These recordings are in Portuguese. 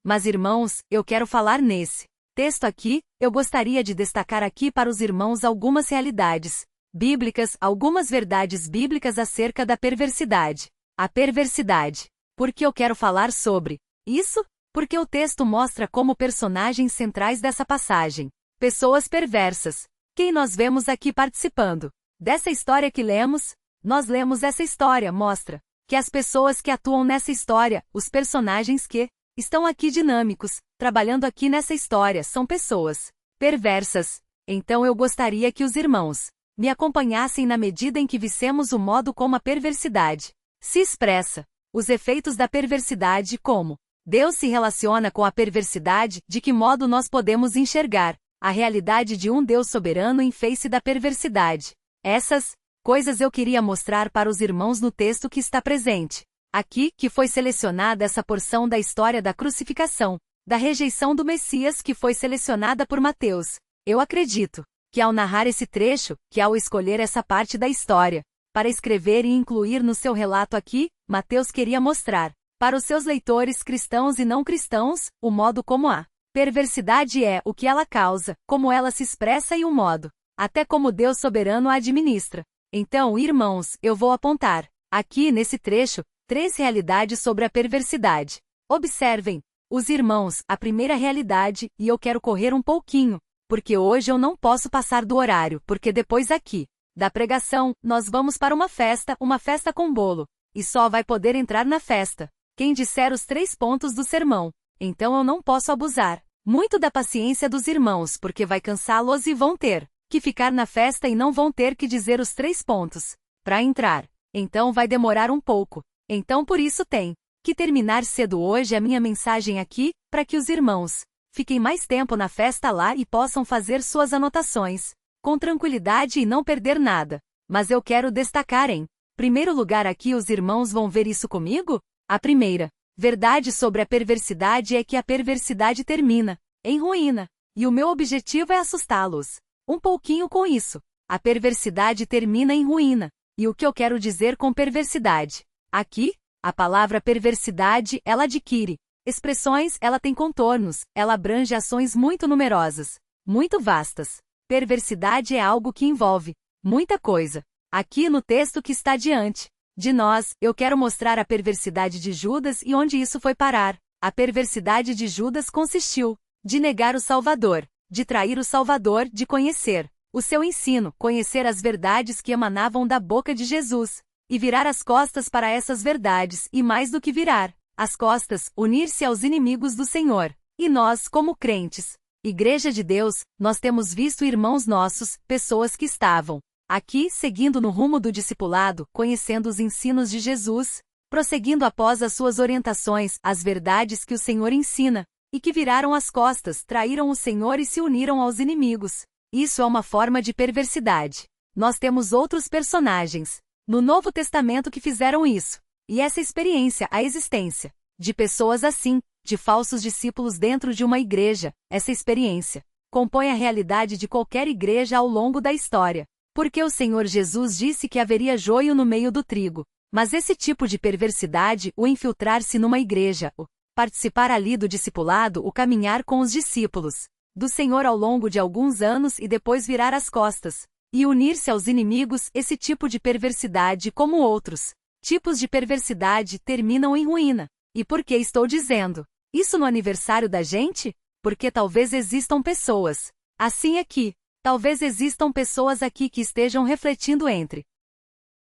Mas irmãos, eu quero falar nesse texto aqui, eu gostaria de destacar aqui para os irmãos algumas realidades bíblicas, algumas verdades bíblicas acerca da perversidade. A perversidade. Por que eu quero falar sobre isso? Porque o texto mostra como personagens centrais dessa passagem. Pessoas perversas. Quem nós vemos aqui participando dessa história que lemos? Nós lemos essa história, mostra que as pessoas que atuam nessa história, os personagens que estão aqui dinâmicos, trabalhando aqui nessa história, são pessoas perversas. Então eu gostaria que os irmãos me acompanhassem na medida em que vissemos o modo como a perversidade se expressa, os efeitos da perversidade, como Deus se relaciona com a perversidade, de que modo nós podemos enxergar a realidade de um Deus soberano em face da perversidade. Essas coisas eu queria mostrar para os irmãos no texto que está presente aqui, que foi selecionada essa porção da história da crucificação, da rejeição do Messias, que foi selecionada por Mateus. Eu acredito que ao narrar esse trecho, que ao escolher essa parte da história para escrever e incluir no seu relato aqui, Mateus queria mostrar para os seus leitores cristãos e não cristãos o modo como a perversidade é, o que ela causa, como ela se expressa e o modo, até como Deus soberano a administra. Então, irmãos, eu vou apontar aqui nesse trecho 3 realidades sobre a perversidade. Observem, os irmãos, a primeira realidade, e eu quero correr um pouquinho, porque hoje eu não posso passar do horário, porque depois aqui da pregação, nós vamos para uma festa com bolo, e só vai poder entrar na festa quem disser os 3 pontos do sermão. Então eu não posso abusar muito da paciência dos irmãos, porque vai cansá-los e vão ter que ficar na festa e não vão ter que dizer os 3 pontos para entrar. Então vai demorar um pouco. Então por isso tem que terminar cedo hoje a minha mensagem aqui, para que os irmãos fiquem mais tempo na festa lá e possam fazer suas anotações com tranquilidade e não perder nada. Mas eu quero destacar em primeiro lugar aqui, os irmãos vão ver isso comigo? A primeira verdade sobre a perversidade é que a perversidade termina em ruína, e o meu objetivo é assustá-los um pouquinho com isso. A perversidade termina em ruína. E o que eu quero dizer com perversidade? Aqui, a palavra perversidade, ela adquire expressões, ela tem contornos, ela abrange ações muito numerosas, muito vastas. Perversidade é algo que envolve muita coisa. Aqui no texto que está diante de nós, eu quero mostrar a perversidade de Judas e onde isso foi parar. A perversidade de Judas consistiu de negar o Salvador, de trair o Salvador, de conhecer o seu ensino, conhecer as verdades que emanavam da boca de Jesus, e virar as costas para essas verdades, e mais do que virar as costas, unir-se aos inimigos do Senhor. E nós, como crentes, Igreja de Deus, nós temos visto irmãos nossos, pessoas que estavam aqui seguindo no rumo do discipulado, conhecendo os ensinos de Jesus, prosseguindo após as suas orientações, as verdades que o Senhor ensina, e que viraram as costas, traíram o Senhor e se uniram aos inimigos. Isso é uma forma de perversidade. Nós temos outros personagens no Novo Testamento que fizeram isso. E essa experiência, a existência de pessoas assim, de falsos discípulos dentro de uma igreja, essa experiência compõe a realidade de qualquer igreja ao longo da história. Porque o Senhor Jesus disse que haveria joio no meio do trigo. Mas esse tipo de perversidade, o infiltrar-se numa igreja, o participar ali do discipulado, o caminhar com os discípulos do Senhor ao longo de alguns anos e depois virar as costas e unir-se aos inimigos, esse tipo de perversidade, como outros tipos de perversidade, terminam em ruína. E por que estou dizendo isso no aniversário da gente? Porque talvez existam pessoas assim aqui. Talvez existam pessoas aqui que estejam refletindo entre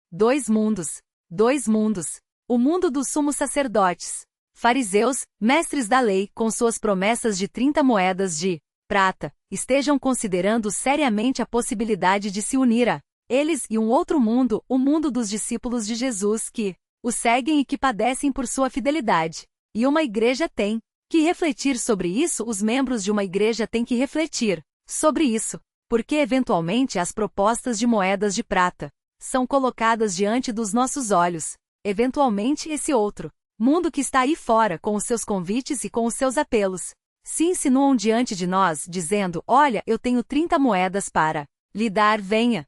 dois mundos. O mundo dos sumos sacerdotes, fariseus, mestres da lei, com suas promessas de 30 moedas de prata, estejam considerando seriamente a possibilidade de se unir a eles, e um outro mundo, o mundo dos discípulos de Jesus que o seguem e que padecem por sua fidelidade. E uma igreja tem que refletir sobre isso, os membros de uma igreja têm que refletir sobre isso, porque eventualmente as propostas de moedas de prata são colocadas diante dos nossos olhos. Eventualmente esse outro mundo que está aí fora, com os seus convites e com os seus apelos, se insinuam diante de nós, dizendo: olha, eu tenho 30 moedas para lhe dar, venha,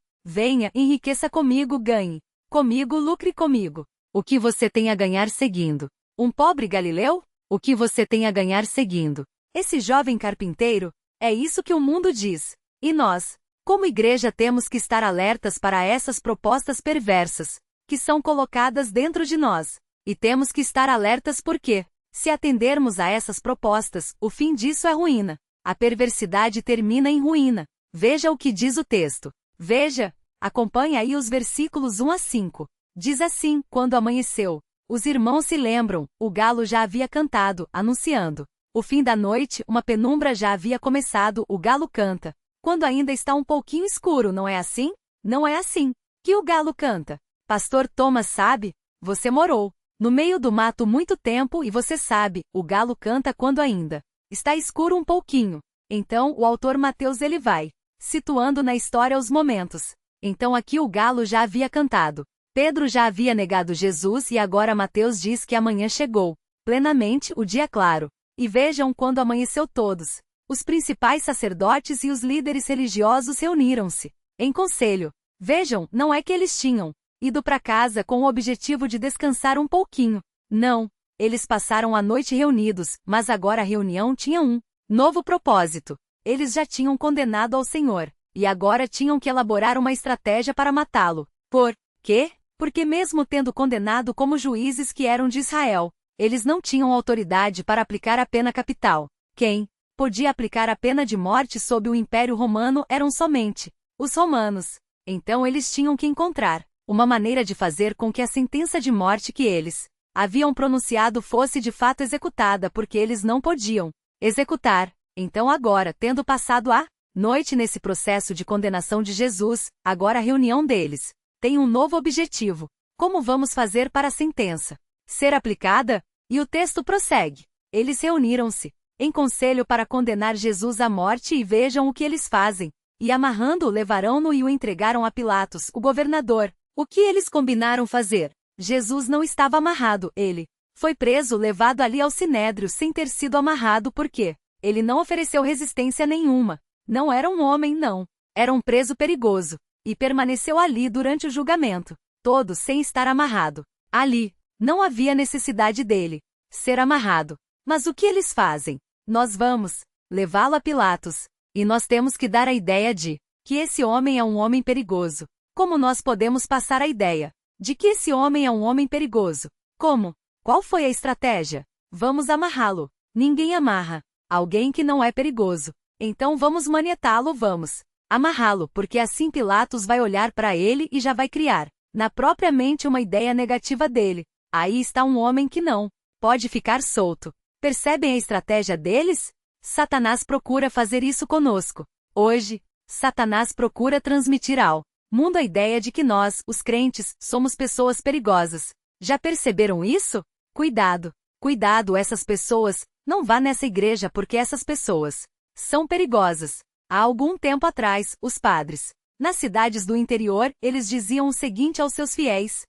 enriqueça comigo, ganhe comigo, lucre comigo. O que você tem a ganhar seguindo um pobre galileu? O que você tem a ganhar seguindo esse jovem carpinteiro? É isso que o mundo diz. E nós, como igreja, temos que estar alertas para essas propostas perversas que são colocadas dentro de nós. E temos que estar alertas porque, se atendermos a essas propostas, o fim disso é ruína. A perversidade termina em ruína. Veja o que diz o texto. Veja, acompanhe aí os versículos 1 a 5. Diz assim: quando amanheceu, os irmãos se lembram, o galo já havia cantado, anunciando o fim da noite, uma penumbra já havia começado, o galo canta. Quando ainda está um pouquinho escuro, não é assim? Não é assim que o galo canta. Pastor Thomas sabe? Você morou no meio do mato muito tempo e você sabe, o galo canta quando ainda está escuro um pouquinho. Então, o autor Mateus ele vai situando na história os momentos. Então aqui o galo já havia cantado. Pedro já havia negado Jesus e agora Mateus diz que amanhã chegou plenamente o dia claro. E vejam quando amanheceu todos. Os principais sacerdotes e os líderes religiosos reuniram-se em conselho. Vejam, não é que eles tinham ido para casa com o objetivo de descansar um pouquinho. Não, eles passaram a noite reunidos, mas agora a reunião tinha um novo propósito. Eles já tinham condenado ao Senhor, e agora tinham que elaborar uma estratégia para matá-lo. Por quê? Porque mesmo tendo condenado como juízes que eram de Israel, eles não tinham autoridade para aplicar a pena capital. Quem podia aplicar a pena de morte sob o Império Romano eram somente os romanos. Então eles tinham que encontrar uma maneira de fazer com que a sentença de morte que eles haviam pronunciado fosse de fato executada, porque eles não podiam executar. Então agora, tendo passado a noite nesse processo de condenação de Jesus, agora a reunião deles tem um novo objetivo. Como vamos fazer para a sentença ser aplicada? E o texto prossegue. Eles reuniram-se em conselho para condenar Jesus à morte e vejam o que eles fazem. E amarrando-o levaram-no e o entregaram a Pilatos, o governador. O que eles combinaram fazer? Jesus não estava amarrado, ele foi preso, levado ali ao sinédrio sem ter sido amarrado porque ele não ofereceu resistência nenhuma. Não era um homem, não. Era um preso perigoso. E permaneceu ali durante o julgamento, todo sem estar amarrado. Ali, não havia necessidade dele ser amarrado. Mas o que eles fazem? Nós vamos levá-lo a Pilatos. E nós temos que dar a ideia de que esse homem é um homem perigoso. Como nós podemos passar a ideia de que esse homem é um homem perigoso? Como? Qual foi a estratégia? Vamos amarrá-lo. Ninguém amarra alguém que não é perigoso. Então vamos manietá-lo, vamos amarrá-lo, porque assim Pilatos vai olhar para ele e já vai criar na própria mente uma ideia negativa dele. Aí está um homem que não pode ficar solto. Percebem a estratégia deles? Satanás procura fazer isso conosco. Hoje, Satanás procura transmitir ao mundo a ideia de que nós, os crentes, somos pessoas perigosas. Já perceberam isso? Cuidado, cuidado, essas pessoas, não vá nessa igreja porque essas pessoas são perigosas. Há algum tempo atrás, os padres, nas cidades do interior, eles diziam o seguinte aos seus fiéis: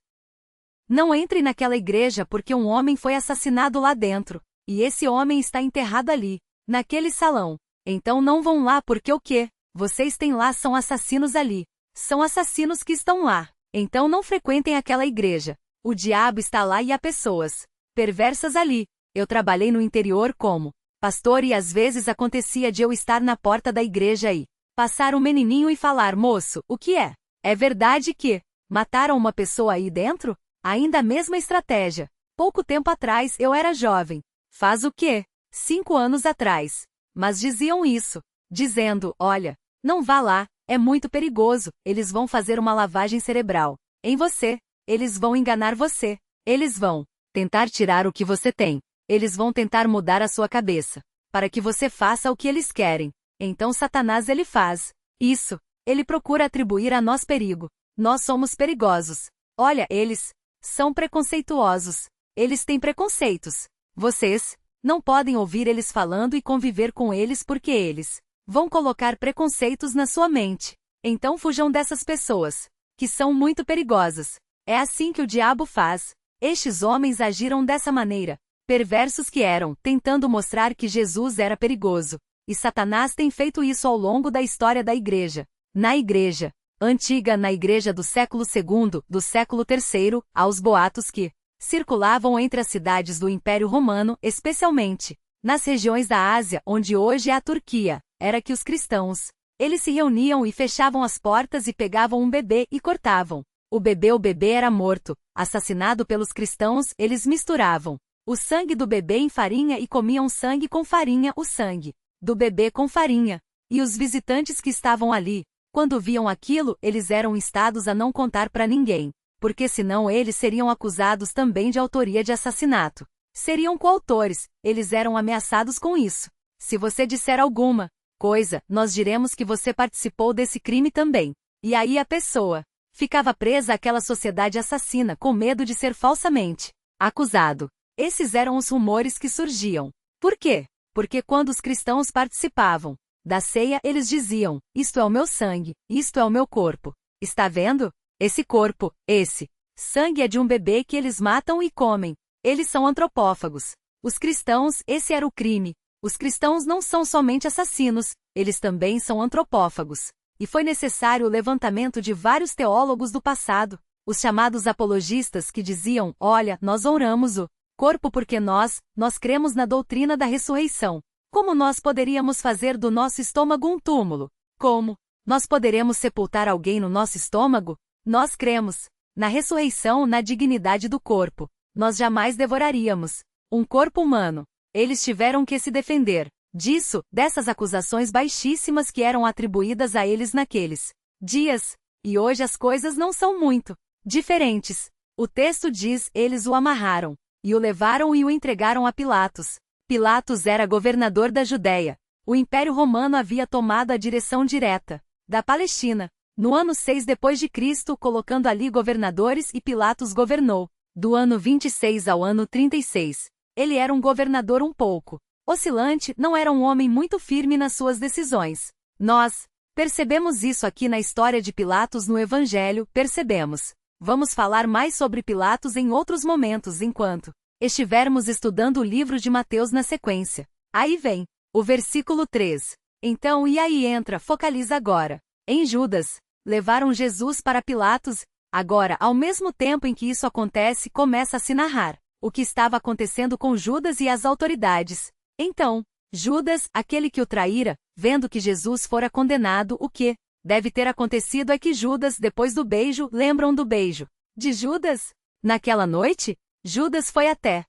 não entre naquela igreja porque um homem foi assassinado lá dentro, e esse homem está enterrado ali, naquele salão. Então não vão lá porque o quê? Vocês têm lá são assassinos ali. São assassinos que estão lá. Então não frequentem aquela igreja. O diabo está lá e há pessoas perversas ali. Eu trabalhei no interior como pastor e às vezes acontecia de eu estar na porta da igreja e passar um menininho e falar: moço, o que é? É verdade que mataram uma pessoa aí dentro? Ainda a mesma estratégia. Pouco tempo atrás eu era jovem. Faz o quê? 5 anos atrás. Mas diziam isso, dizendo: olha, não vá lá, é muito perigoso, eles vão fazer uma lavagem cerebral em você, eles vão enganar você, eles vão tentar tirar o que você tem, eles vão tentar mudar a sua cabeça, para que você faça o que eles querem. Então Satanás ele faz isso, ele procura atribuir a nós perigo. Nós somos perigosos. Olha, eles são preconceituosos, eles têm preconceitos. Vocês não podem ouvir eles falando e conviver com eles porque eles vão colocar preconceitos na sua mente. Então fujam dessas pessoas, que são muito perigosas. É assim que o diabo faz. Estes homens agiram dessa maneira, perversos que eram, tentando mostrar que Jesus era perigoso. E Satanás tem feito isso ao longo da história da igreja. Na igreja antiga, na igreja do século II, do século III, há os boatos que circulavam entre as cidades do Império Romano, especialmente nas regiões da Ásia, onde hoje é a Turquia. Era que os cristãos, eles se reuniam e fechavam as portas e pegavam um bebê e cortavam. O bebê era morto, assassinado pelos cristãos, eles misturavam o sangue do bebê em farinha e comiam sangue com farinha, o sangue do bebê com farinha. E os visitantes que estavam ali, quando viam aquilo, eles eram instados a não contar para ninguém, porque senão eles seriam acusados também de autoria de assassinato. Seriam coautores, eles eram ameaçados com isso. Se você disser alguma coisa, nós diremos que você participou desse crime também. E aí a pessoa ficava presa àquela sociedade assassina com medo de ser falsamente acusado. Esses eram os rumores que surgiam. Por quê? Porque quando os cristãos participavam da ceia, eles diziam: isto é o meu sangue, isto é o meu corpo. Está vendo? Esse corpo, esse sangue é de um bebê que eles matam e comem. Eles são antropófagos. Os cristãos, esse era o crime. Os cristãos não são somente assassinos, eles também são antropófagos. E foi necessário o levantamento de vários teólogos do passado, os chamados apologistas que diziam: olha, nós honramos o corpo porque nós cremos na doutrina da ressurreição. Como nós poderíamos fazer do nosso estômago um túmulo? Como nós poderemos sepultar alguém no nosso estômago? Nós cremos na ressurreição, na dignidade do corpo. Nós jamais devoraríamos um corpo humano. Eles tiveram que se defender disso, dessas acusações baixíssimas que eram atribuídas a eles naqueles dias. E hoje as coisas não são muito diferentes. O texto diz: eles o amarraram, e o levaram e o entregaram a Pilatos. Pilatos era governador da Judéia. O Império Romano havia tomado a direção direta da Palestina. No ano 6 depois de Cristo, colocando ali governadores, e Pilatos governou do ano 26 ao ano 36. Ele era um governador um pouco oscilante, não era um homem muito firme nas suas decisões. Nós percebemos isso aqui na história de Pilatos no Evangelho, percebemos. Vamos falar mais sobre Pilatos em outros momentos enquanto estivermos estudando o livro de Mateus na sequência. Aí vem o versículo 3. Então, e aí entra, focaliza agora em Judas. Levaram Jesus para Pilatos. Agora, ao mesmo tempo em que isso acontece, começa a se narrar o que estava acontecendo com Judas e as autoridades. Então, Judas, aquele que o traíra, vendo que Jesus fora condenado, o que deve ter acontecido é que Judas, depois do beijo, lembram do beijo de Judas? Naquela noite, Judas foi até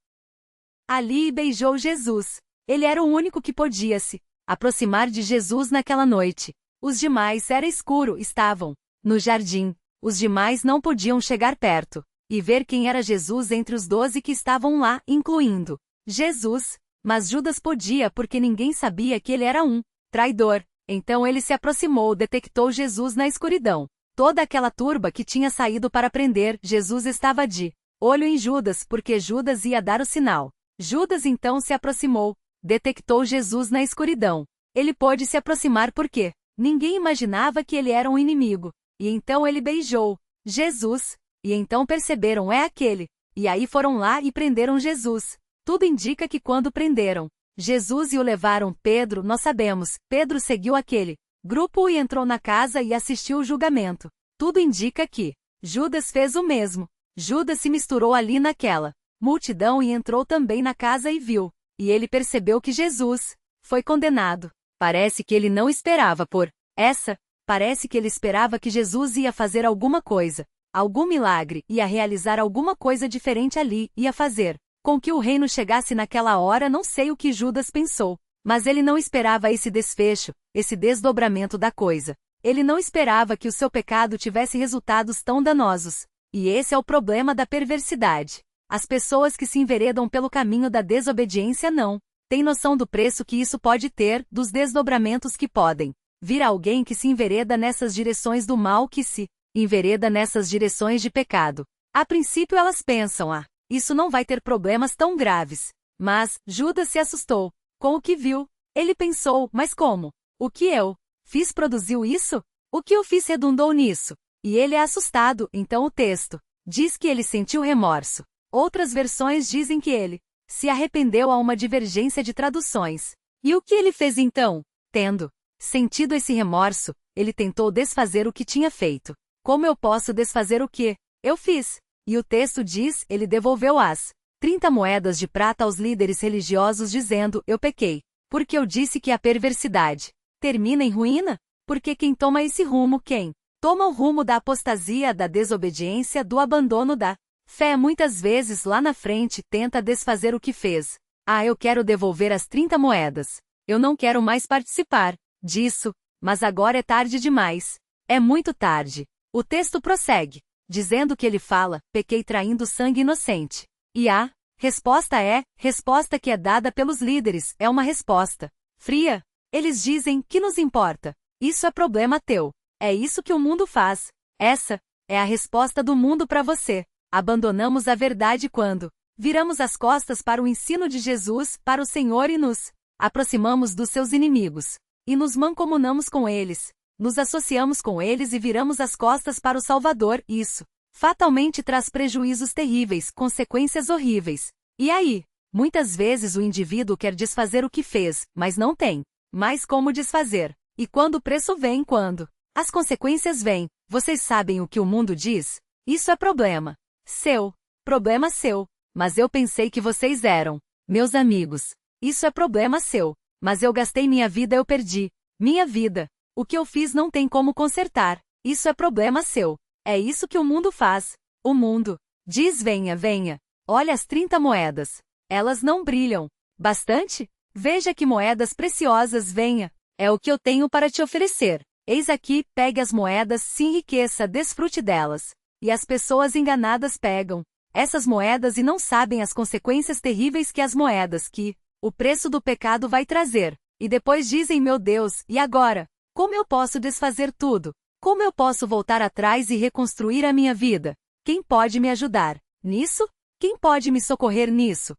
ali e beijou Jesus. Ele era o único que podia se aproximar de Jesus naquela noite. Os demais, era escuro, estavam no jardim. Os demais não podiam chegar perto e ver quem era Jesus entre os 12 que estavam lá, incluindo Jesus. Mas Judas podia porque ninguém sabia que ele era um traidor. Então ele se aproximou, detectou Jesus na escuridão. Toda aquela turba que tinha saído para prender Jesus estava de olho em Judas, porque Judas ia dar o sinal. Judas então se aproximou, detectou Jesus na escuridão. Ele pôde se aproximar porque ninguém imaginava que ele era um inimigo. E então ele beijou Jesus. E então perceberam: é aquele. E aí foram lá e prenderam Jesus. Tudo indica que quando prenderam Jesus e o levaram, Pedro, nós sabemos, Pedro seguiu aquele grupo e entrou na casa e assistiu o julgamento. Tudo indica que Judas fez o mesmo. Judas se misturou ali naquela multidão e entrou também na casa e viu. E ele percebeu que Jesus foi condenado. Parece que ele não esperava por essa. Parece que ele esperava que Jesus ia fazer alguma coisa, algum milagre, ia realizar alguma coisa diferente ali, ia fazer com que o reino chegasse naquela hora. Não sei o que Judas pensou, mas ele não esperava esse desfecho, esse desdobramento da coisa. Ele não esperava que o seu pecado tivesse resultados tão danosos. E esse é o problema da perversidade. As pessoas que se enveredam pelo caminho da desobediência não têm noção do preço que isso pode ter, dos desdobramentos que podem vir a alguém que se envereda nessas direções do mal, que se envereda nessas direções de pecado. A princípio elas pensam: isso não vai ter problemas tão graves. Mas Judas se assustou com o que viu. Ele pensou: mas como? O que eu fiz produziu isso? O que eu fiz redundou nisso? E ele é assustado. Então o texto diz que ele sentiu remorso. Outras versões dizem que ele se arrependeu. A uma divergência de traduções. E o que ele fez então? Tendo sentido esse remorso, ele tentou desfazer o que tinha feito. Como eu posso desfazer o que eu fiz? E o texto diz, ele devolveu as 30 moedas de prata aos líderes religiosos dizendo, eu pequei, porque eu disse que a perversidade termina em ruína? Porque quem toma esse rumo, quem toma o rumo da apostasia, da desobediência, do abandono da fé, muitas vezes lá na frente tenta desfazer o que fez. Ah, eu quero devolver as 30 moedas. Eu não quero mais participar disso, mas agora é tarde demais. É muito tarde. O texto prossegue, dizendo que ele fala, pequei traindo sangue inocente. E a resposta que é dada pelos líderes, é uma resposta fria. Eles dizem, que nos importa? Isso é problema teu. É isso que o mundo faz. Essa é a resposta do mundo para você. Abandonamos a verdade quando viramos as costas para o ensino de Jesus, para o Senhor e nos aproximamos dos seus inimigos. E nos mancomunamos com eles. Nos associamos com eles e viramos as costas para o Salvador. Isso fatalmente traz prejuízos terríveis, consequências horríveis. E aí? Muitas vezes o indivíduo quer desfazer o que fez, mas não tem mais como desfazer. E quando o preço vem, quando as consequências vêm, vocês sabem o que o mundo diz? Isso é problema seu. Problema seu. Mas eu pensei que vocês eram meus amigos. Isso é problema seu. Mas eu gastei minha vida, eu perdi minha vida. O que eu fiz não tem como consertar. Isso é problema seu. É isso que o mundo faz. O mundo diz venha, venha. Olha as 30 moedas. Elas não brilham bastante? Veja que moedas preciosas, venha. É o que eu tenho para te oferecer. Eis aqui, pegue as moedas, se enriqueça, desfrute delas. E as pessoas enganadas pegam essas moedas e não sabem as consequências terríveis que as moedas, que o preço do pecado vai trazer. E depois dizem, meu Deus, e agora? Como eu posso desfazer tudo? Como eu posso voltar atrás e reconstruir a minha vida? Quem pode me ajudar nisso? Quem pode me socorrer nisso?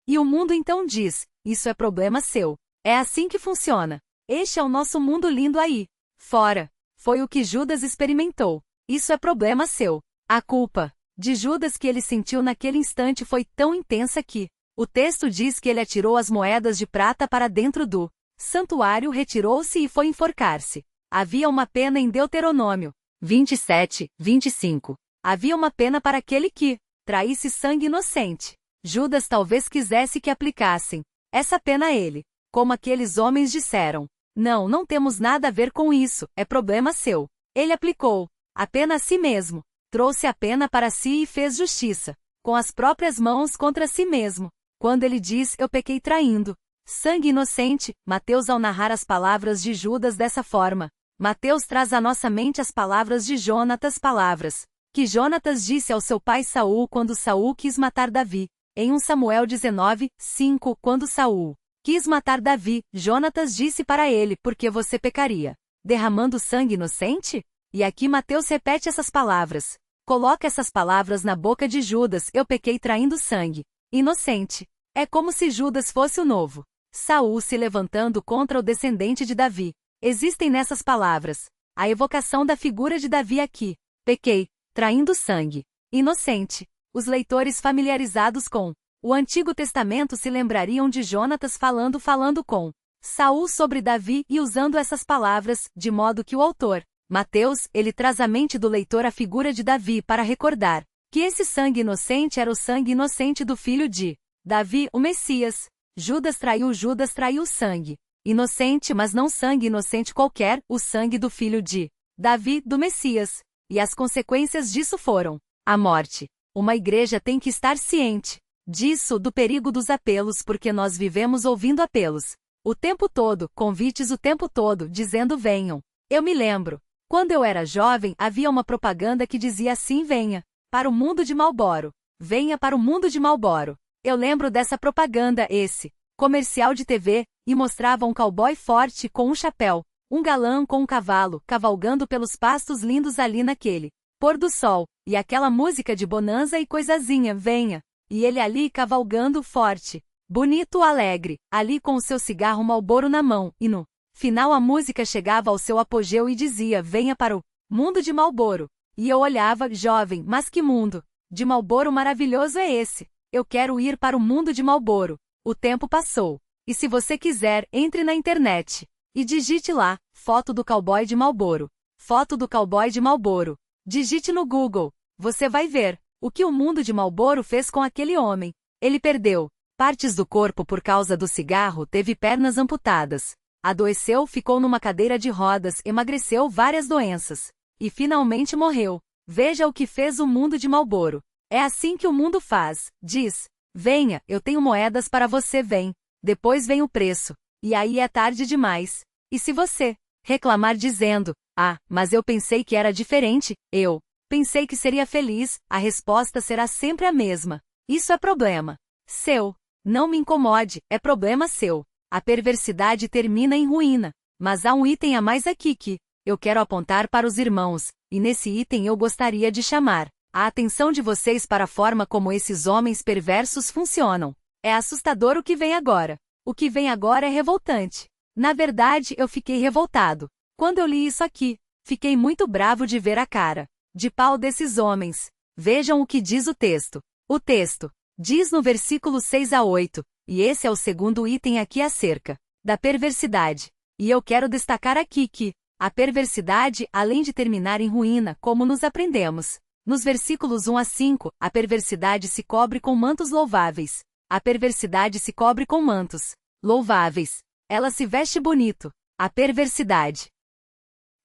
E o mundo então diz, isso é problema seu. É assim que funciona. Este é o nosso mundo lindo aí fora. Foi o que Judas experimentou. Isso é problema seu. A culpa de Judas que ele sentiu naquele instante foi tão intensa que o texto diz que ele atirou as moedas de prata para dentro do santuário, retirou-se e foi enforcar-se. Havia uma pena em Deuteronômio 27, 25. Havia uma pena para aquele que traísse sangue inocente. Judas talvez quisesse que aplicassem essa pena a ele. Como aqueles homens disseram, não, não temos nada a ver com isso, é problema seu. Ele aplicou a pena a si mesmo, trouxe a pena para si e fez justiça, com as próprias mãos contra si mesmo. Quando ele diz, eu pequei traindo sangue inocente, Mateus ao narrar as palavras de Judas dessa forma, Mateus traz à nossa mente as palavras de Jonatas, palavras que Jonatas disse ao seu pai Saul quando Saul quis matar Davi. Em 1 Samuel 19, 5, quando Saul quis matar Davi, Jonatas disse para ele, porque você pecaria derramando sangue inocente? E aqui Mateus repete essas palavras. Coloca essas palavras na boca de Judas, eu pequei traindo sangue inocente. É como se Judas fosse o novo Saul se levantando contra o descendente de Davi. Existem nessas palavras a evocação da figura de Davi aqui. Pequei, traindo sangue inocente. Os leitores familiarizados com o Antigo Testamento se lembrariam de Jonatas falando com Saul sobre Davi e usando essas palavras, de modo que o autor, Mateus, ele traz à mente do leitor a figura de Davi para recordar que esse sangue inocente era o sangue inocente do filho de Davi, o Messias. Judas traiu sangue inocente, mas não sangue inocente qualquer, o sangue do filho de Davi, do Messias. E as consequências disso foram a morte. Uma igreja tem que estar ciente disso, do perigo dos apelos, porque nós vivemos ouvindo apelos o tempo todo, convites o tempo todo, dizendo venham. Eu me lembro, quando eu era jovem, havia uma propaganda que dizia assim, venha para o mundo de Marlboro. Venha para o mundo de Marlboro. Eu lembro dessa propaganda, esse comercial de TV, e mostrava um cowboy forte com um chapéu, um galã com um cavalo, cavalgando pelos pastos lindos ali naquele pôr do sol, e aquela música de bonança e coisazinha, venha, e ele ali cavalgando forte, bonito, alegre, ali com o seu cigarro Marlboro na mão, e no final a música chegava ao seu apogeu e dizia, venha para o mundo de Marlboro. E eu olhava, jovem, mas que mundo de Marlboro maravilhoso é esse? Eu quero ir para o mundo de Marlboro. O tempo passou. E se você quiser, entre na internet e digite lá, foto do cowboy de Marlboro. Foto do cowboy de Marlboro. Digite no Google. Você vai ver. O que o mundo de Marlboro fez com aquele homem? Ele perdeu partes do corpo por causa do cigarro, teve pernas amputadas, adoeceu, ficou numa cadeira de rodas, emagreceu, várias doenças. E finalmente morreu. Veja o que fez o mundo de Marlboro. É assim que o mundo faz. Diz: venha, eu tenho moedas para você, vem. Depois vem o preço. E aí é tarde demais. E se você reclamar dizendo: ah, mas eu pensei que era diferente, eu pensei que seria feliz, a resposta será sempre a mesma. Isso é problema seu. Não me incomode, é problema seu. A perversidade termina em ruína. Mas há um item a mais aqui que eu quero apontar para os irmãos, e nesse item eu gostaria de chamar a atenção de vocês para a forma como esses homens perversos funcionam. É assustador o que vem agora. O que vem agora é revoltante. Na verdade, eu fiquei revoltado. Quando eu li isso aqui, fiquei muito bravo de ver a cara de pau desses homens. Vejam o que diz o texto. O texto diz no versículo 6 a 8, e esse é o segundo item aqui acerca da perversidade. E eu quero destacar aqui que a perversidade, além de terminar em ruína, como nos aprendemos nos versículos 1 a 5, a perversidade se cobre com mantos louváveis. A perversidade se cobre com mantos louváveis. Ela se veste bonito. A perversidade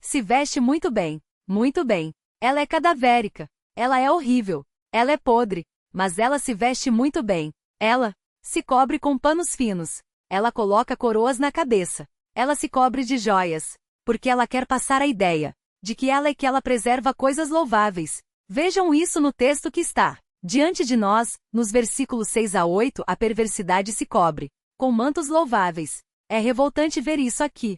se veste muito bem. Muito bem. Ela é cadavérica. Ela é horrível. Ela é podre. Mas ela se veste muito bem. Ela se cobre com panos finos. Ela coloca coroas na cabeça. Ela se cobre de joias. Porque ela quer passar a ideia de que ela preserva coisas louváveis. Vejam isso no texto que está diante de nós, nos versículos 6 a 8, a perversidade se cobre com mantos louváveis. É revoltante ver isso aqui.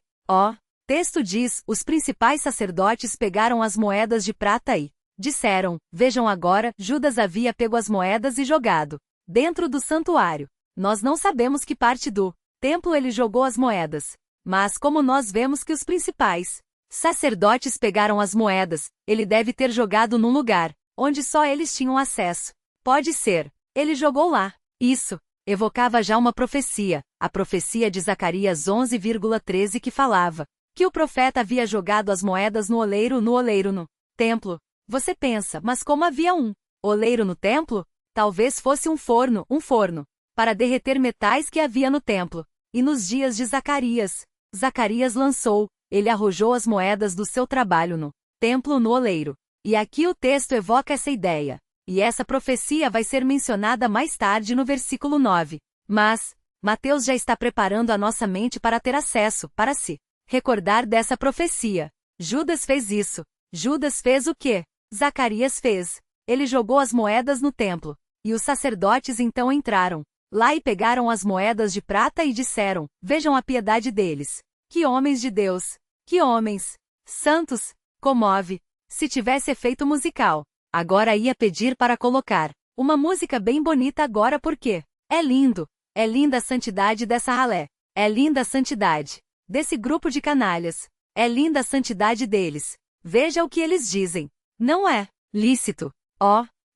Texto diz: os principais sacerdotes pegaram as moedas de prata e disseram: vejam agora, Judas havia pego as moedas e jogado dentro do santuário. Nós não sabemos que parte do templo ele jogou as moedas. Mas como nós vemos que os principais sacerdotes pegaram as moedas, ele deve ter jogado num lugar onde só eles tinham acesso. Pode ser. Ele jogou lá. Isso evocava já uma profecia, a profecia de Zacarias 11,13 que falava que o profeta havia jogado as moedas no oleiro no templo. Você pensa, mas como havia um oleiro no templo? Talvez fosse um forno, para derreter metais que havia no templo. E nos dias de Zacarias, Zacarias lançou, ele arrojou as moedas do seu trabalho no templo no oleiro. E aqui o texto evoca essa ideia. E essa profecia vai ser mencionada mais tarde no versículo 9. Mas Mateus já está preparando a nossa mente para ter acesso, para se recordar dessa profecia. Judas fez isso. Judas fez o que Zacarias fez. Ele jogou as moedas no templo. E os sacerdotes então entraram lá e pegaram as moedas de prata e disseram: vejam a piedade deles. Que homens de Deus! Que homens santos! Comove. Se tivesse efeito musical, agora ia pedir para colocar uma música bem bonita agora porque é lindo. É linda a santidade dessa ralé. É linda a santidade desse grupo de canalhas. É linda a santidade deles. Veja o que eles dizem. Não é lícito.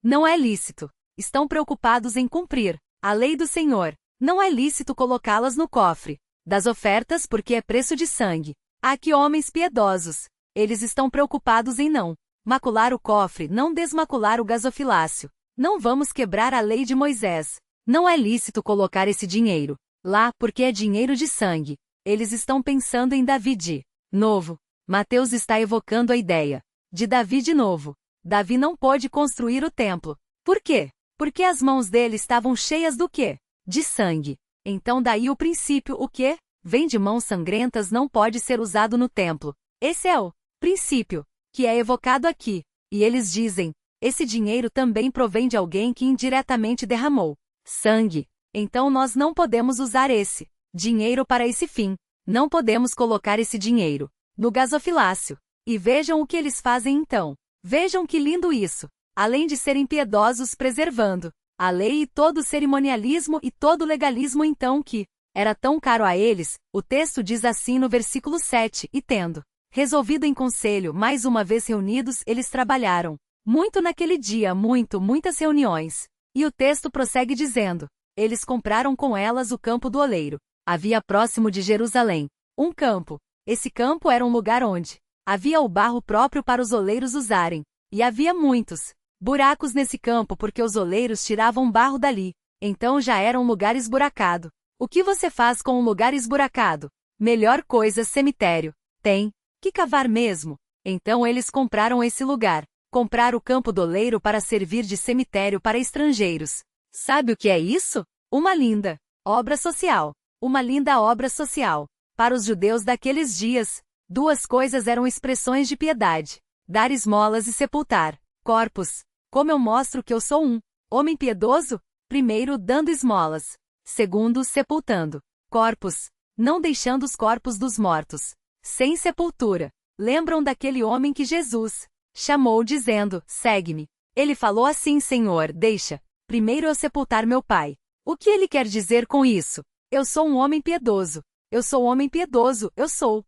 Não é lícito. Estão preocupados em cumprir a lei do Senhor. Não é lícito colocá-las no cofre das ofertas porque é preço de sangue. Ah, que homens piedosos! Eles estão preocupados em não macular o cofre, não desmacular o gasofilácio. Não vamos quebrar a lei de Moisés. Não é lícito colocar esse dinheiro lá porque é dinheiro de sangue. Eles estão pensando em Davi de novo. Mateus está evocando a ideia de Davi de novo. Davi não pôde construir o templo. Por quê? Porque as mãos dele estavam cheias do quê? De sangue. Então daí o princípio, o quê? Vem de mãos sangrentas, não pode ser usado no templo. Esse é o princípio que é evocado aqui. E eles dizem: esse dinheiro também provém de alguém que indiretamente derramou sangue. Então nós não podemos usar esse dinheiro para esse fim. Não podemos colocar esse dinheiro no gasofilácio. E vejam o que eles fazem então. Vejam que lindo isso. Além de serem piedosos preservando a lei e todo o cerimonialismo e todo o legalismo então que era tão caro a eles, o texto diz assim no versículo 7, e tendo resolvido em conselho, mais uma vez reunidos, eles trabalharam muito naquele dia, muitas reuniões. E o texto prossegue dizendo: eles compraram com elas o campo do oleiro. Havia próximo de Jerusalém um campo. Esse campo era um lugar onde havia o barro próprio para os oleiros usarem. E havia muitos Buracos nesse campo porque os oleiros tiravam barro dali. Então já era um lugar esburacado. O que você faz com um lugar esburacado? Melhor coisa, cemitério. Tem que cavar mesmo. Então eles compraram esse lugar. Compraram o campo do oleiro para servir de cemitério para estrangeiros. Sabe o que é isso? Uma linda obra social. Uma linda obra social. Para os judeus daqueles dias, duas coisas eram expressões de piedade: dar esmolas e sepultar corpos. Como eu mostro que eu sou um homem piedoso? Primeiro, dando esmolas. Segundo, sepultando corpos. Não deixando os corpos dos mortos sem sepultura. Lembram daquele homem que Jesus chamou dizendo: segue-me. Ele falou assim: Senhor, deixa primeiro eu sepultar meu pai. O que ele quer dizer com isso? Eu sou um homem piedoso. Eu sou homem piedoso, eu sou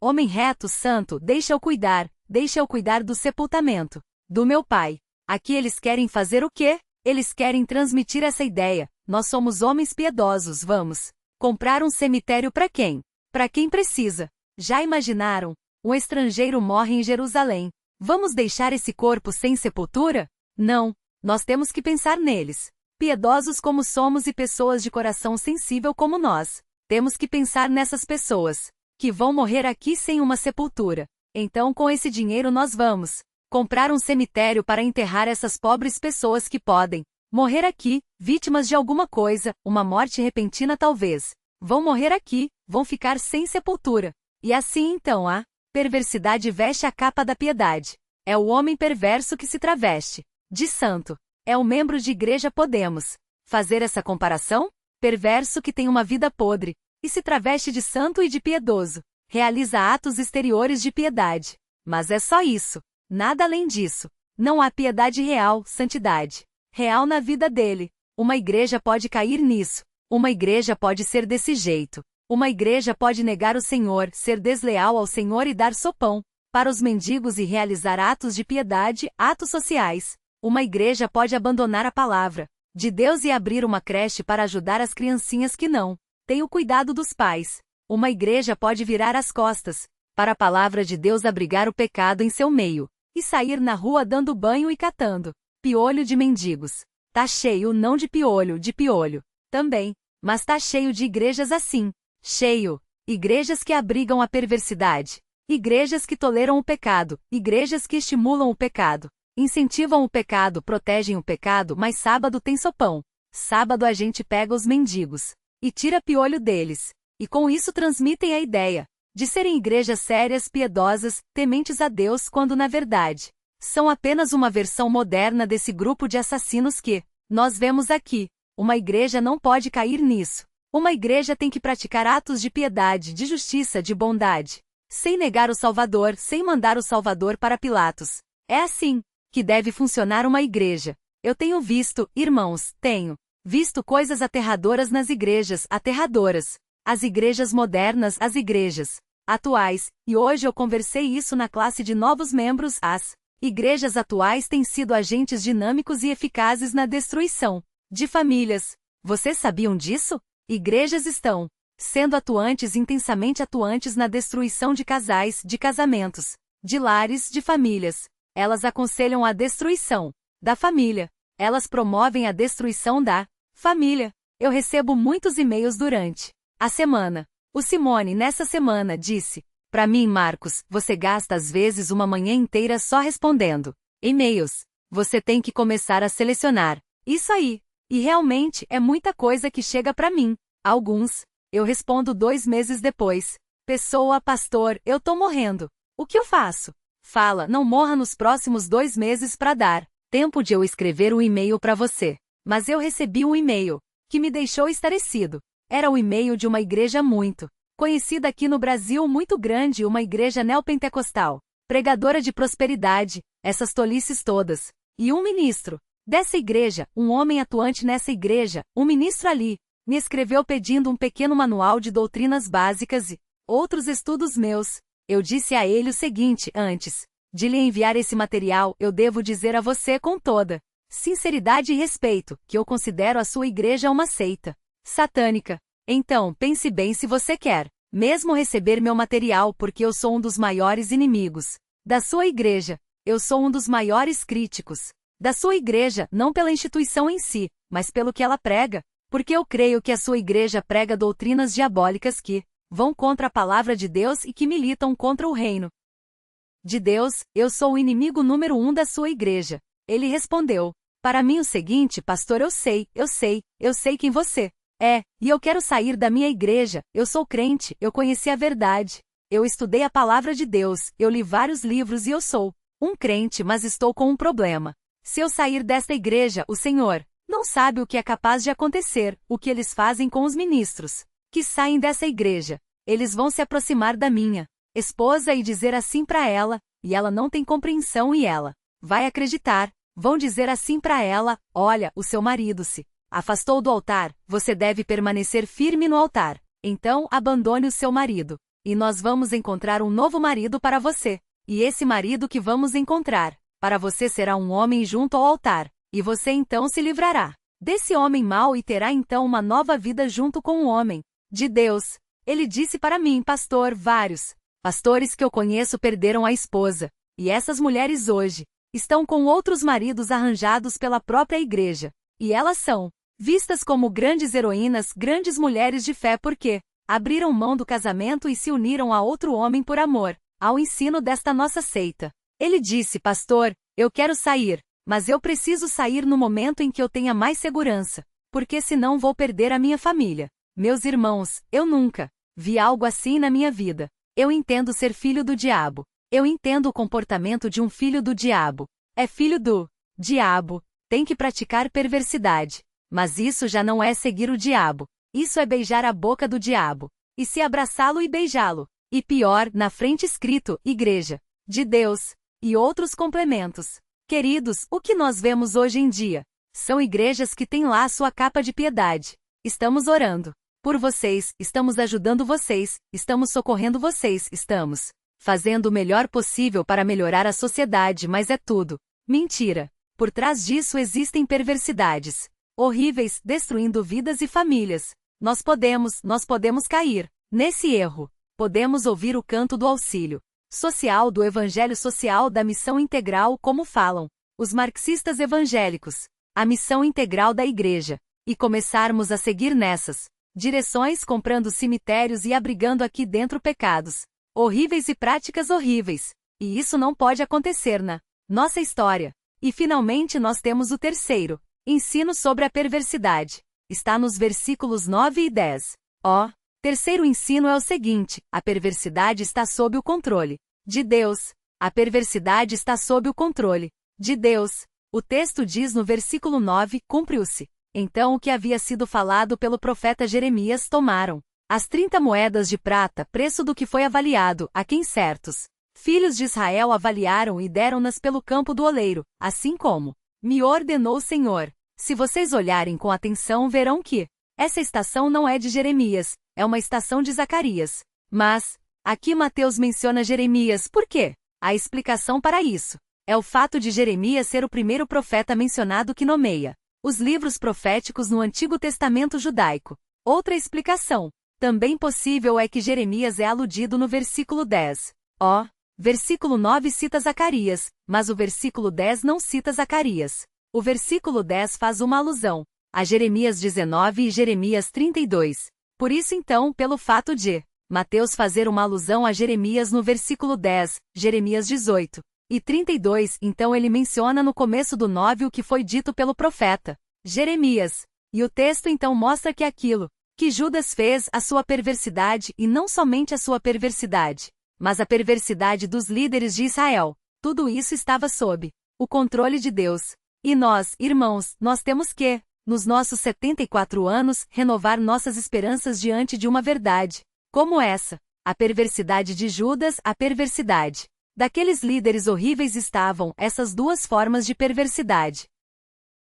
homem reto, santo, deixa eu cuidar do sepultamento do meu pai. Aqui eles querem fazer o quê? Eles querem transmitir essa ideia: nós somos homens piedosos, vamos comprar um cemitério para quem? Para quem precisa. Já imaginaram? Um estrangeiro morre em Jerusalém. Vamos deixar esse corpo sem sepultura? Não. Nós temos que pensar neles. Piedosos como somos e pessoas de coração sensível como nós. Temos que pensar nessas pessoas que vão morrer aqui sem uma sepultura. Então, com esse dinheiro nós vamos comprar um cemitério para enterrar essas pobres pessoas que podem morrer aqui, vítimas de alguma coisa, uma morte repentina talvez. Vão morrer aqui, vão ficar sem sepultura. E assim então a perversidade veste a capa da piedade. É o homem perverso que se traveste de santo. É o membro de igreja. Podemos fazer essa comparação? Perverso que tem uma vida podre e se traveste de santo e de piedoso. Realiza atos exteriores de piedade. Mas é só isso. Nada além disso. Não há piedade real, santidade real na vida dele. Uma igreja pode cair nisso. Uma igreja pode ser desse jeito. Uma igreja pode negar o Senhor, ser desleal ao Senhor e dar sopão para os mendigos e realizar atos de piedade, atos sociais. Uma igreja pode abandonar a palavra de Deus e abrir uma creche para ajudar as criancinhas que não têm o cuidado dos pais. Uma igreja pode virar as costas para a palavra de Deus, abrigar o pecado em seu meio e sair na rua dando banho e catando piolho de mendigos. Tá cheio não de piolho também, mas tá cheio de igrejas assim. Cheio. Igrejas que abrigam a perversidade. Igrejas que toleram o pecado. Igrejas que estimulam o pecado. Incentivam o pecado, protegem o pecado, mas sábado tem sopão. Sábado a gente pega os mendigos e tira piolho deles. E com isso transmitem a ideia de serem igrejas sérias, piedosas, tementes a Deus, quando na verdade são apenas uma versão moderna desse grupo de assassinos que nós vemos aqui. Uma igreja não pode cair nisso. Uma igreja tem que praticar atos de piedade, de justiça, de bondade, sem negar o Salvador, sem mandar o Salvador para Pilatos. É assim que deve funcionar uma igreja. Eu tenho visto, irmãos, tenho visto coisas aterradoras nas igrejas, aterradoras. As igrejas modernas, as igrejas atuais, e hoje eu conversei isso na classe de novos membros, as igrejas atuais têm sido agentes dinâmicos e eficazes na destruição de famílias. Vocês sabiam disso? Igrejas estão sendo atuantes, intensamente atuantes na destruição de casais, de casamentos, de lares, de famílias. Elas aconselham a destruição da família. Elas promovem a destruição da família. Eu recebo muitos e-mails durante a semana. O Simone, nessa semana, disse para mim: Marcos, você gasta às vezes uma manhã inteira só respondendo e-mails. Você tem que começar a selecionar. Isso aí. E realmente é muita coisa que chega para mim. Alguns eu respondo 2 meses depois. Pessoa: pastor, eu tô morrendo. O que eu faço? Fala: não morra nos próximos 2 meses para dar tempo de eu escrever um e-mail para você. Mas eu recebi um e-mail que me deixou estarrecido. Era o e-mail de uma igreja muito conhecida aqui no Brasil, muito grande, uma igreja neopentecostal, pregadora de prosperidade, essas tolices todas. E um ministro dessa igreja, um homem atuante nessa igreja, um ministro ali, me escreveu pedindo um pequeno manual de doutrinas básicas e outros estudos meus. Eu disse a ele o seguinte: antes de lhe enviar esse material, eu devo dizer a você com toda sinceridade e respeito que eu considero a sua igreja uma seita satânica. Então, pense bem se você quer mesmo receber meu material, porque eu sou um dos maiores inimigos da sua igreja. Eu sou um dos maiores críticos da sua igreja, não pela instituição em si, mas pelo que ela prega, porque eu creio que a sua igreja prega doutrinas diabólicas que vão contra a palavra de Deus e que militam contra o reino de Deus. Eu sou o inimigo número 1 da sua igreja. Ele respondeu: para mim o seguinte, pastor, eu sei quem você é, e eu quero sair da minha igreja. Eu sou crente, eu conheci a verdade. Eu estudei a palavra de Deus, eu li vários livros e eu sou um crente, mas estou com um problema. Se eu sair desta igreja, o Senhor não sabe o que é capaz de acontecer, o que eles fazem com os ministros que saem dessa igreja. Eles vão se aproximar da minha esposa e dizer assim para ela, e ela não tem compreensão e ela vai acreditar. Vão dizer assim para ela: olha, o seu marido se afastou do altar, você deve permanecer firme no altar. Então, abandone o seu marido. E nós vamos encontrar um novo marido para você. E esse marido que vamos encontrar para você será um homem junto ao altar. E você então se livrará desse homem mau e terá então uma nova vida junto com o homem de Deus. Ele disse para mim, pastor, vários pastores que eu conheço perderam a esposa. E essas mulheres hoje estão com outros maridos arranjados pela própria igreja. E elas são vistas como grandes heroínas, grandes mulheres de fé porque abriram mão do casamento e se uniram a outro homem por amor ao ensino desta nossa seita. Ele disse, pastor, eu quero sair, mas eu preciso sair no momento em que eu tenha mais segurança, porque senão vou perder a minha família. Meus irmãos, eu nunca vi algo assim na minha vida. Eu entendo ser filho do diabo. Eu entendo o comportamento de um filho do diabo. É filho do diabo, tem que praticar perversidade. Mas isso já não é seguir o diabo. Isso é beijar a boca do diabo. E se abraçá-lo e beijá-lo. E pior, na frente escrito, Igreja de Deus. E outros complementos. Queridos, o que nós vemos hoje em dia são igrejas que têm lá sua capa de piedade. Estamos orando por vocês, estamos ajudando vocês, estamos socorrendo vocês, estamos fazendo o melhor possível para melhorar a sociedade, mas é tudo mentira. Por trás disso existem perversidades horríveis, destruindo vidas e famílias. Nós podemos cair nesse erro. Podemos ouvir o canto do auxílio social, do evangelho social, da missão integral, como falam os marxistas evangélicos, a missão integral da igreja, e começarmos a seguir nessas direções, comprando cemitérios e abrigando aqui dentro pecados horríveis e práticas horríveis. E isso não pode acontecer na nossa história. E finalmente nós temos o terceiro ensino sobre a perversidade. Está nos versículos 9 e 10. Terceiro ensino é o seguinte: a perversidade está sob o controle de Deus. A perversidade está sob o controle de Deus. O texto diz no versículo 9: cumpriu-se então o que havia sido falado pelo profeta Jeremias. Tomaram as 30 moedas de prata, preço do que foi avaliado, a quem certos filhos de Israel avaliaram e deram-nas pelo campo do oleiro, assim como me ordenou o Senhor. Se vocês olharem com atenção, verão que essa estação não é de Jeremias, é uma estação de Zacarias. Mas aqui Mateus menciona Jeremias. Por quê? A explicação para isso é o fato de Jeremias ser o primeiro profeta mencionado que nomeia os livros proféticos no Antigo Testamento judaico. Outra explicação também possível é que Jeremias é aludido no versículo 10. Versículo 9 cita Zacarias, mas o versículo 10 não cita Zacarias. O versículo 10 faz uma alusão a Jeremias 19 e Jeremias 32. Por isso então, pelo fato de Mateus fazer uma alusão a Jeremias no versículo 10, Jeremias 18 e 32, então ele menciona no começo do 9 o que foi dito pelo profeta Jeremias. E o texto então mostra que aquilo que Judas fez, a sua perversidade, e não somente a sua perversidade, mas a perversidade dos líderes de Israel, tudo isso estava sob o controle de Deus. E nós, irmãos, nós temos que, nos nossos 74 anos, renovar nossas esperanças diante de uma verdade como essa. A perversidade de Judas, a perversidade daqueles líderes horríveis estavam, essas duas formas de perversidade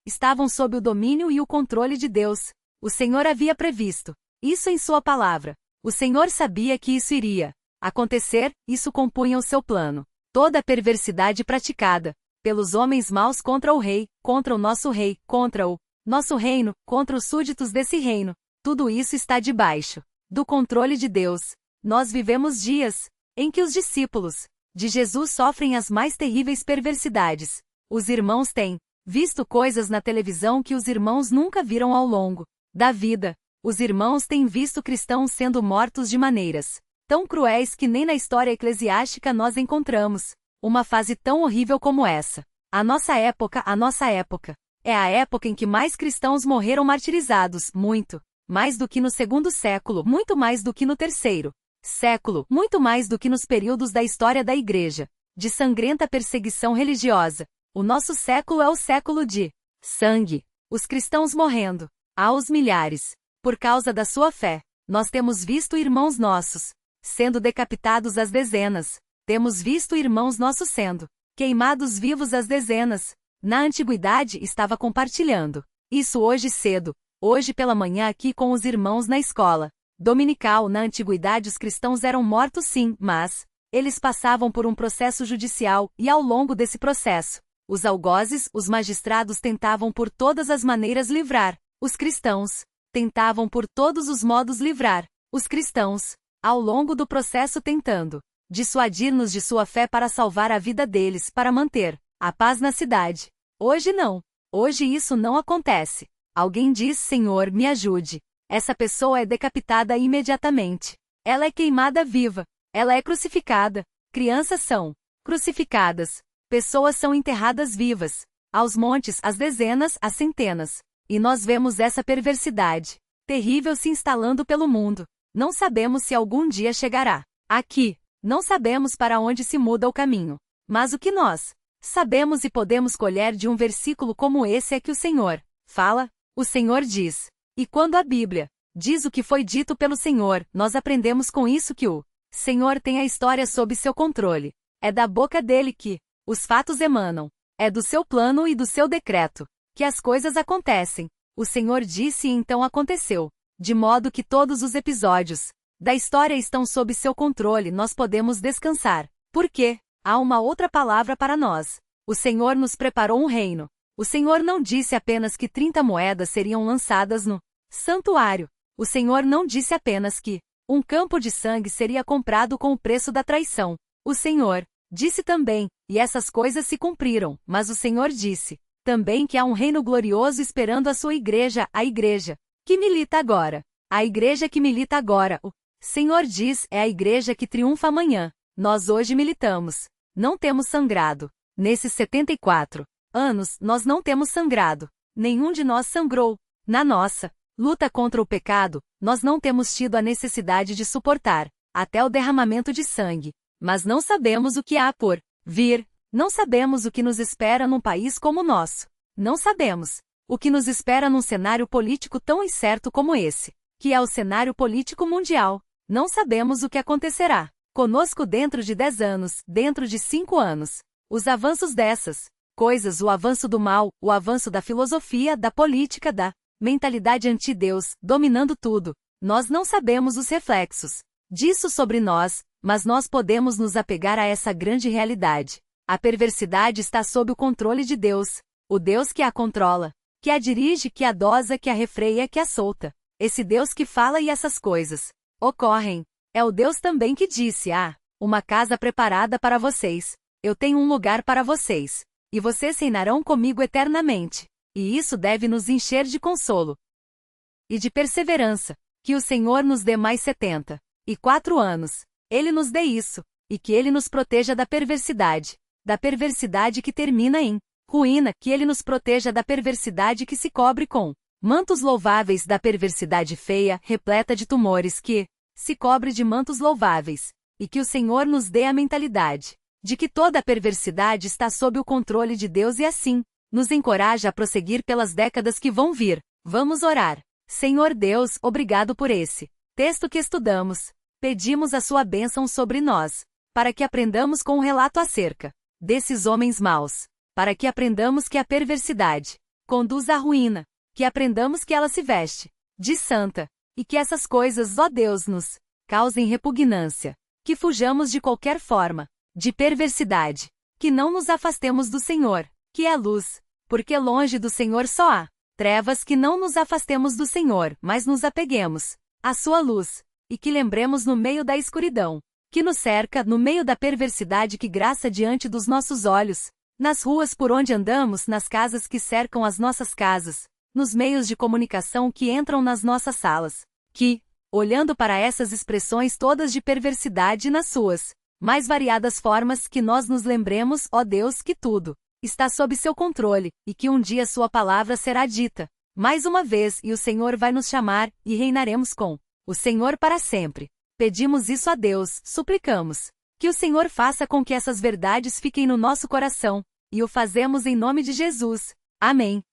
estavam sob o domínio e o controle de Deus. O Senhor havia previsto isso em sua palavra. O Senhor sabia que isso iria acontecer, isso compunha o seu plano. Toda a perversidade praticada pelos homens maus contra o rei, contra o nosso rei, contra o nosso reino, contra os súditos desse reino, tudo isso está debaixo do controle de Deus. Nós vivemos dias em que os discípulos de Jesus sofrem as mais terríveis perversidades. Os irmãos têm visto coisas na televisão que os irmãos nunca viram ao longo da vida. Os irmãos têm visto cristãos sendo mortos de maneiras tão cruéis que nem na história eclesiástica nós encontramos uma fase tão horrível como essa. A nossa época, é a época em que mais cristãos morreram martirizados, muito mais do que no segundo século, muito mais do que no terceiro século, muito mais do que nos períodos da história da Igreja, de sangrenta perseguição religiosa. O nosso século é o século de sangue. Os cristãos morrendo, aos milhares, por causa da sua fé. Nós temos visto irmãos nossos sendo decapitados às dezenas. Temos visto irmãos nossos sendo queimados vivos às dezenas. Na antiguidade estava compartilhando isso hoje cedo, hoje pela manhã aqui com os irmãos na escola dominical. Na antiguidade os cristãos eram mortos sim, mas eles passavam por um processo judicial e ao longo desse processo, os algozes, os magistrados tentavam por todas as maneiras livrar os cristãos, tentavam por todos os modos livrar os cristãos, ao longo do processo tentando dissuadir-nos de sua fé para salvar a vida deles, para manter a paz na cidade. Hoje não. Hoje isso não acontece. Alguém diz: Senhor, me ajude. Essa pessoa é decapitada imediatamente. Ela é queimada viva. Ela é crucificada. Crianças são crucificadas. Pessoas são enterradas vivas. Aos montes, às dezenas, às centenas. E nós vemos essa perversidade terrível se instalando pelo mundo. Não sabemos se algum dia chegará aqui. Não sabemos para onde se muda o caminho. Mas o que nós sabemos e podemos colher de um versículo como esse é que o Senhor fala. O Senhor diz. E quando a Bíblia diz o que foi dito pelo Senhor, nós aprendemos com isso que o Senhor tem a história sob seu controle. É da boca dele que os fatos emanam. É do seu plano e do seu decreto que as coisas acontecem. O Senhor disse e então aconteceu. De modo que todos os episódios da história estão sob seu controle, nós podemos descansar. Porque há uma outra palavra para nós. O Senhor nos preparou um reino. O Senhor não disse apenas que 30 moedas seriam lançadas no santuário. O Senhor não disse apenas que um campo de sangue seria comprado com o preço da traição. O Senhor disse também, e essas coisas se cumpriram, mas o Senhor disse também que há um reino glorioso esperando a sua igreja, a igreja que milita agora. A igreja que milita agora. O Senhor diz, é a igreja que triunfa amanhã. Nós hoje militamos. Não temos sangrado. Nesses 74 anos, nós não temos sangrado. Nenhum de nós sangrou. Na nossa luta contra o pecado, nós não temos tido a necessidade de suportar até o derramamento de sangue. Mas não sabemos o que há por vir. Não sabemos o que nos espera num país como o nosso. Não sabemos o que nos espera num cenário político tão incerto como esse, que é o cenário político mundial. Não sabemos o que acontecerá conosco dentro de 10 anos, dentro de 5 anos. Os avanços dessas coisas, o avanço do mal, o avanço da filosofia, da política, da mentalidade anti-Deus, dominando tudo. Nós não sabemos os reflexos disso sobre nós, mas nós podemos nos apegar a essa grande realidade. A perversidade está sob o controle de Deus, o Deus que a controla, que a dirige, que a dosa, que a refreia, que a solta. Esse Deus que fala e essas coisas ocorrem. É o Deus também que disse: uma casa preparada para vocês. Eu tenho um lugar para vocês. E vocês reinarão comigo eternamente. E isso deve nos encher de consolo e de perseverança. Que o Senhor nos dê mais 74 anos. Ele nos dê isso. E que Ele nos proteja da perversidade que termina em ruína. Que Ele nos proteja da perversidade que se cobre com mantos louváveis, da perversidade feia, repleta de tumores, que se cobre de mantos louváveis. E que o Senhor nos dê a mentalidade de que toda a perversidade está sob o controle de Deus e assim nos encoraja a prosseguir pelas décadas que vão vir. Vamos orar. Senhor Deus, obrigado por esse texto que estudamos. Pedimos a sua bênção sobre nós, para que aprendamos com o relato acerca desses homens maus, para que aprendamos que a perversidade conduz à ruína, que aprendamos que ela se veste de santa, e que essas coisas, ó Deus, nos causem repugnância, que fujamos de qualquer forma de perversidade, que não nos afastemos do Senhor, que é luz, porque longe do Senhor só há trevas. Que não nos afastemos do Senhor, mas nos apeguemos à sua luz, e que lembremos no meio da escuridão que nos cerca, no meio da perversidade que graça diante dos nossos olhos, nas ruas por onde andamos, nas casas que cercam as nossas casas, nos meios de comunicação que entram nas nossas salas, que, olhando para essas expressões todas de perversidade nas suas mais variadas formas, que nós nos lembremos, ó Deus, que tudo está sob seu controle, e que um dia sua palavra será dita mais uma vez, e o Senhor vai nos chamar, e reinaremos com o Senhor para sempre. Pedimos isso a Deus, suplicamos que o Senhor faça com que essas verdades fiquem no nosso coração, e o fazemos em nome de Jesus. Amém.